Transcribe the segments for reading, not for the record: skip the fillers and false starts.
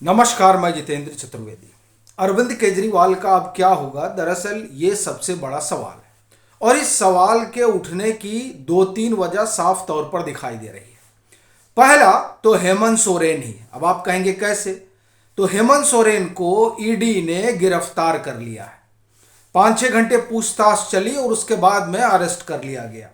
नमस्कार, मैं जितेंद्र चतुर्वेदी। अरविंद केजरीवाल का अब क्या होगा, दरअसल ये सबसे बड़ा सवाल है और इस सवाल के उठने की दो तीन वजह साफ तौर पर दिखाई दे रही है। पहला तो हेमंत सोरेन ही। अब आप कहेंगे कैसे? तो हेमंत सोरेन को ईडी ने गिरफ्तार कर लिया है। 5-6 घंटे पूछताछ चली और उसके बाद में अरेस्ट कर लिया गया।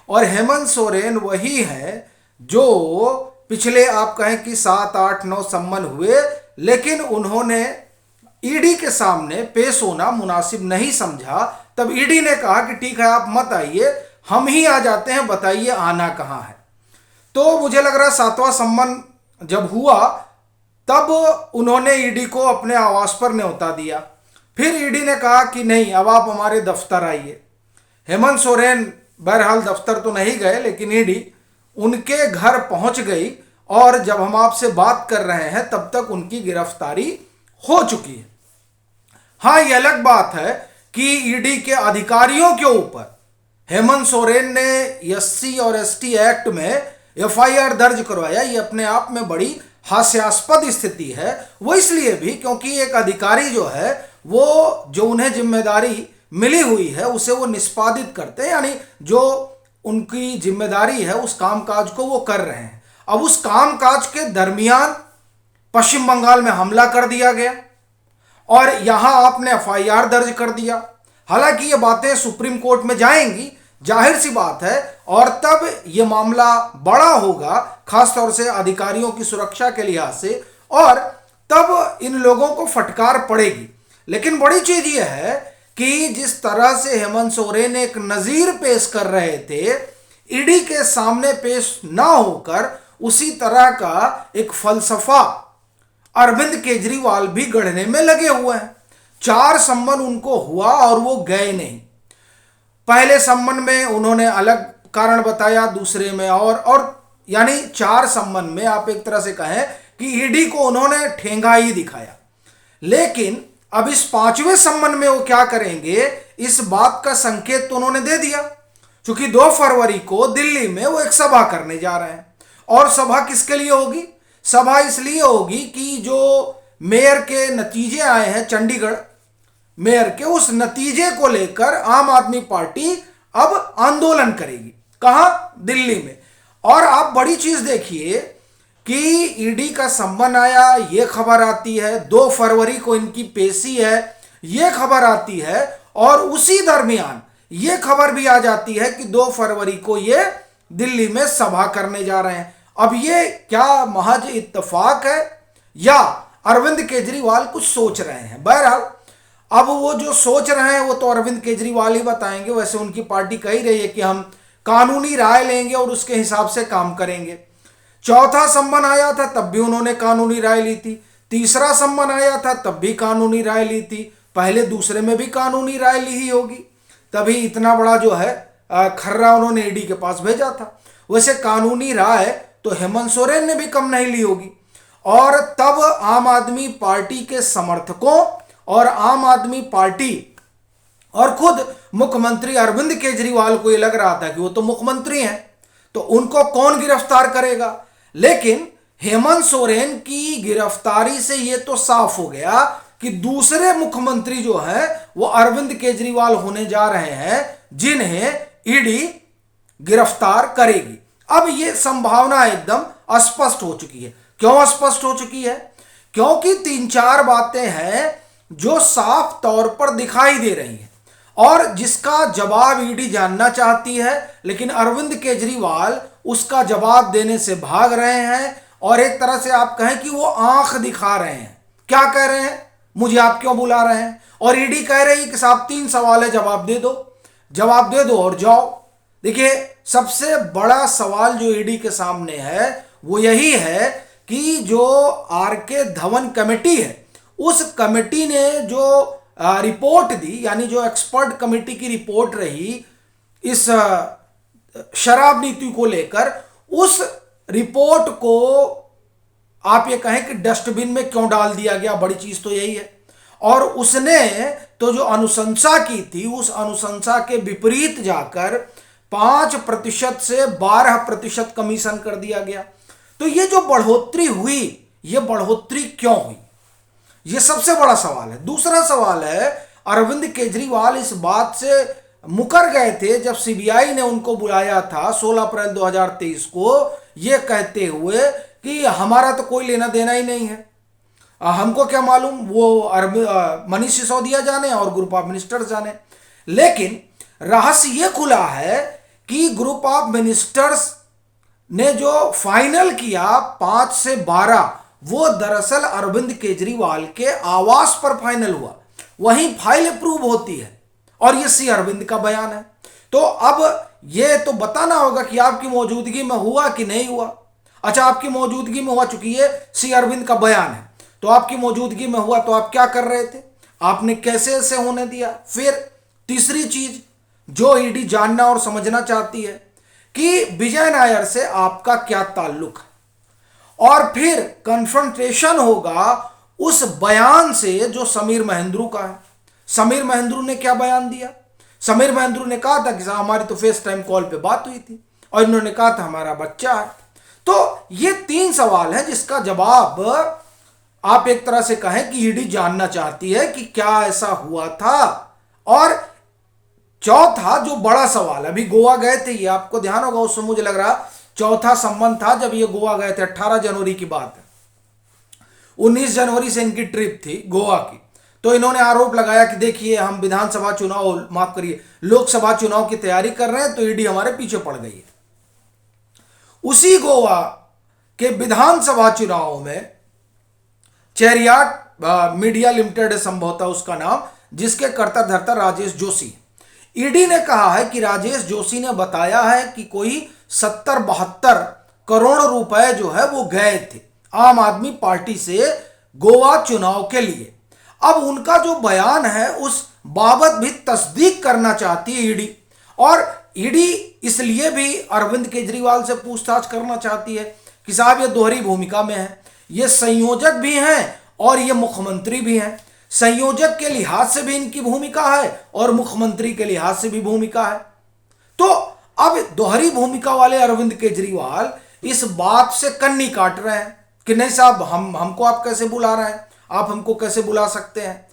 और हेमंत सोरेन वही है जो पिछले आप कहें कि 7-8-9 सम्मन हुए, लेकिन उन्होंने ईडी के सामने पेश होना मुनासिब नहीं समझा। तब ईडी ने कहा कि ठीक है, आप मत आइए, हम ही आ जाते हैं, बताइए आना कहाँ है। तो मुझे लग रहा है 7वां सम्मन जब हुआ तब उन्होंने ईडी को अपने आवास पर न्योता दिया। फिर ईडी ने कहा कि नहीं, अब आप हमारे दफ्तर आइए। हेमंत सोरेन बहरहाल दफ्तर तो नहीं गए, लेकिन ईडी उनके घर पहुंच गई और जब हम आपसे बात कर रहे हैं तब तक उनकी गिरफ्तारी हो चुकी है। हाँ, ये अलग बात है कि ईडी के अधिकारियों के ऊपर हेमंत सोरेन ने एससी और एसटी एक्ट में एफआईआर दर्ज करवाया। ये अपने आप में बड़ी हास्यास्पद स्थिति है। वो इसलिए भी क्योंकि एक अधिकारी जो है वो जो उन्हें जिम्मेदारी मिली हुई है उसे वो निष्पादित करते हैं, यानी जो उनकी जिम्मेदारी है उस कामकाज को वो कर रहे हैं। अब उस कामकाज के दरमियान पश्चिम बंगाल में हमला कर दिया गया और यहां आपने एफआईआर दर्ज कर दिया। हालांकि ये बातें सुप्रीम कोर्ट में जाएंगी, जाहिर सी बात है, और तब ये मामला बड़ा होगा, खासतौर से अधिकारियों की सुरक्षा के लिहाज से, और तब इन लोगों को फटकार पड़ेगी। लेकिन बड़ी चीज ये है कि जिस तरह से हेमंत सोरेन एक नजीर पेश कर रहे थे, ईडी के सामने पेश ना होकर उसी तरह का एक फलसफा अरविंद केजरीवाल भी गढ़ने में लगे हुए हैं। 4 सम्मन उनको हुआ और वो गए नहीं। पहले सम्मन में उन्होंने अलग कारण बताया, दूसरे में और यानी 4 सम्मन में आप एक तरह से कहें कि ईडी को उन्होंने ठेंगा ही दिखाया। लेकिन अब इस 5वें सम्मन में वो क्या करेंगे, इस बात का संकेत तो उन्होंने दे दिया। क्योंकि 2 फरवरी को दिल्ली में वो एक सभा करने जा रहे हैं। और सभा किसके लिए होगी? सभा इसलिए होगी कि जो मेयर के नतीजे आए हैं चंडीगढ़ मेयर के, उस नतीजे को लेकर आम आदमी पार्टी अब आंदोलन करेगी। कहां? दिल्ली में। और आप बड़ी चीज देखिए कि ईडी का सम्मन आया, यह खबर आती है, 2 फरवरी को इनकी पेशी है, यह खबर आती है, और उसी दरमियान यह खबर भी आ जाती है कि 2 फरवरी को ये दिल्ली में सभा करने जा रहे हैं। अब ये क्या महज इत्तेफाक है या अरविंद केजरीवाल कुछ सोच रहे हैं? बहरहाल अब वो जो सोच रहे हैं वो तो अरविंद केजरीवाल ही बताएंगे। वैसे उनकी पार्टी कह रही है कि हम कानूनी राय लेंगे और उसके हिसाब से काम करेंगे। 4था सम्मन आया था तब भी उन्होंने कानूनी राय ली थी। 3रा सम्मन आया था तब भी कानूनी राय ली थी। पहले दूसरे में भी कानूनी राय ली ही होगी, तभी इतना बड़ा जो है खर्रा उन्होंने ईडी के पास भेजा था। वैसे कानूनी राय तो हेमंत सोरेन ने भी कम नहीं ली होगी। और तब आम आदमी पार्टी के समर्थकों और आम आदमी पार्टी और खुद मुख्यमंत्री अरविंद केजरीवाल को ये लग रहा था कि वो तो मुख्यमंत्री हैं, तो उनको कौन गिरफ्तार करेगा। लेकिन हेमंत सोरेन की गिरफ्तारी से ये तो साफ हो गया कि दूसरे मुख्यमंत्री जो है वो अरविंद केजरीवाल होने जा रहे हैं, जिन्हें ईडी गिरफ्तार करेगी। अब ये संभावना एकदम स्पष्ट हो चुकी है। क्यों स्पष्ट हो चुकी है? क्योंकि 3-4 बातें हैं जो साफ तौर पर दिखाई दे रही हैं और जिसका जवाब ईडी जानना चाहती है, लेकिन अरविंद केजरीवाल उसका जवाब देने से भाग रहे हैं। और एक तरह से आप कहें कि वो आंख दिखा रहे हैं। क्या कह रहे हैं? मुझे आप क्यों बुला रहे हैं? और ईडी कह रही है कि साहब 3 सवाल है, जवाब दे दो, जवाब दे दो और जाओ। देखिए, सबसे बड़ा सवाल जो ईडी के सामने है वो यही है कि जो आरके धवन कमेटी है, उस कमेटी ने जो रिपोर्ट दी, यानी जो एक्सपर्ट कमेटी की रिपोर्ट रही इस शराब नीति को लेकर, उस रिपोर्ट को आप ये कहें कि डस्टबिन में क्यों डाल दिया गया, बड़ी चीज तो यही है। और उसने तो जो अनुशंसा की थी, उस अनुशंसा के विपरीत जाकर 5% से 12% कमीशन कर दिया गया। तो ये जो बढ़ोतरी हुई ये बढ़ोतरी क्यों हुई, ये सबसे बड़ा सवाल है। दूसरा सवाल है, अरविंद केजरीवाल इस बात से मुकर गए थे जब सीबीआई ने उनको बुलाया था 16 अप्रैल 2023 को, ये कहते हुए कि हमारा तो कोई लेना देना ही नहीं है, हमको क्या मालूम, वो मनीष सिसोदिया जाने और ग्रुप ऑफ मिनिस्टर्स जाने। लेकिन रहस्य ये खुला है कि ग्रुप ऑफ मिनिस्टर्स ने जो फाइनल किया 5 से 12, वो दरअसल अरविंद केजरीवाल के आवास पर फाइनल हुआ, वहीं फाइल अप्रूव होती है और ये सी अरविंद का बयान है। तो अब ये तो बताना होगा कि आपकी मौजूदगी में हुआ कि नहीं हुआ। अच्छा, आपकी मौजूदगी में हुआ, चूंकि ये सी अरविंद का बयान है तो आपकी मौजूदगी में हुआ, तो आप क्या कर रहे थे, आपने कैसे ऐसे होने दिया। फिर तीसरी चीज जो ईडी जानना और समझना चाहती है कि विजय नायर से आपका क्या ताल्लुक है, और फिर कन्फ्रंटेशन होगा उस बयान से जो समीर महेंद्रू का है। समीर महेंद्रू ने क्या बयान दिया, समीर महेंद्रू ने कहा था कि साहब हमारी तो फेस टाइम कॉल पे बात हुई थी और इन्होंने कहा था हमारा बच्चा है। तो ये 3 सवाल है जिसका जवाब आप एक तरह से कहें कि ईडी जानना चाहती है कि क्या ऐसा हुआ था। और चौथा जो बड़ा सवाल, अभी गोवा गए थे, ये आपको ध्यान होगा, उसमें मुझे लग रहा चौथा संबंध था जब ये गोवा गए थे, 18 जनवरी की बात है, 19 जनवरी से इनकी ट्रिप थी गोवा की। तो इन्होंने आरोप लगाया कि देखिए हम विधानसभा चुनाव, माफ करिए, लोकसभा चुनाव की तैयारी कर रहे हैं तो ईडी हमारे पीछे पड़ गई है। उसी गोवा के विधानसभा चुनाव में चेरियाट मीडिया लिमिटेड संभवतः उसका नाम, जिसके कर्ता धर्ता राजेश जोशी, ईडी ने कहा है कि राजेश जोशी ने बताया है कि कोई 70-72 करोड़ रुपए जो है वो गए थे आम आदमी पार्टी से गोवा चुनाव के लिए। अब उनका जो बयान है उस बाबत भी तस्दीक करना चाहती है ईडी, और ईडी इसलिए भी अरविंद केजरीवाल से पूछताछ करना चाहती है कि साहब ये दोहरी भूमिका में है, ये संयोजक भी हैं और ये मुख्यमंत्री भी हैं। संयोजक के लिहाज से भी इनकी भूमिका है और मुख्यमंत्री के लिहाज से भी भूमिका है। तो अब दोहरी भूमिका वाले अरविंद केजरीवाल इस बात से कन्नी काट रहे हैं कि नहीं साहब, हमको आप कैसे बुला रहे हैं, आप हमको कैसे बुला सकते हैं।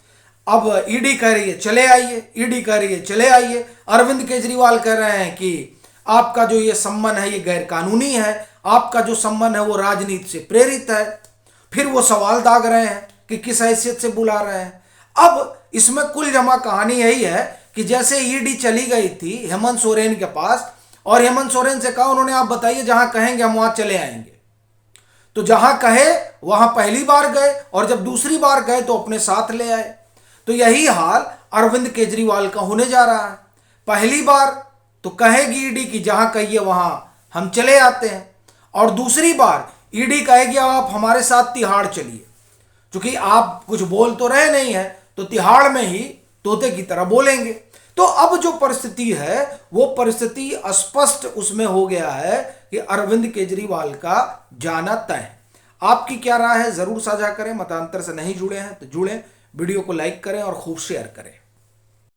अब ईडी कह रही है चले आइए, ईडी कह रही है चले आइए, अरविंद केजरीवाल कह रहे हैं कि आपका जो ये सम्मन है ये गैर कानूनी है, आपका जो सम्मन है वो राजनीति से प्रेरित है। फिर वो सवाल दाग रहे हैं कि किस हैसियत से बुला रहे हैं। अब इसमें कुल जमा कहानी यही है कि जैसे ईडी चली गई थी हेमंत सोरेन के पास और हेमंत सोरेन से कहा उन्होंने आप बताइए जहां कहेंगे हम वहां चले आएंगे, तो जहां कहे वहां पहली बार गए और जब दूसरी बार गए तो अपने साथ ले आए। तो यही हाल अरविंद केजरीवाल का होने जा रहा है। पहली बार तो कहेगी ईडी की जहां कहिए वहां हम चले आते हैं, और दूसरी बार ईडी कहेगी आप हमारे साथ तिहाड़ चलिए। क्योंकि आप कुछ बोल तो रहे नहीं है तो तिहाड़ में ही तोते की तरह बोलेंगे। तो अब जो परिस्थिति है वो परिस्थिति स्पष्ट उसमें हो गया है कि अरविंद केजरीवाल का जाना तय है। आपकी क्या राय है जरूर साझा करें। मतांतर से नहीं जुड़े हैं तो जुड़ें, वीडियो को लाइक करें और खूब शेयर करें।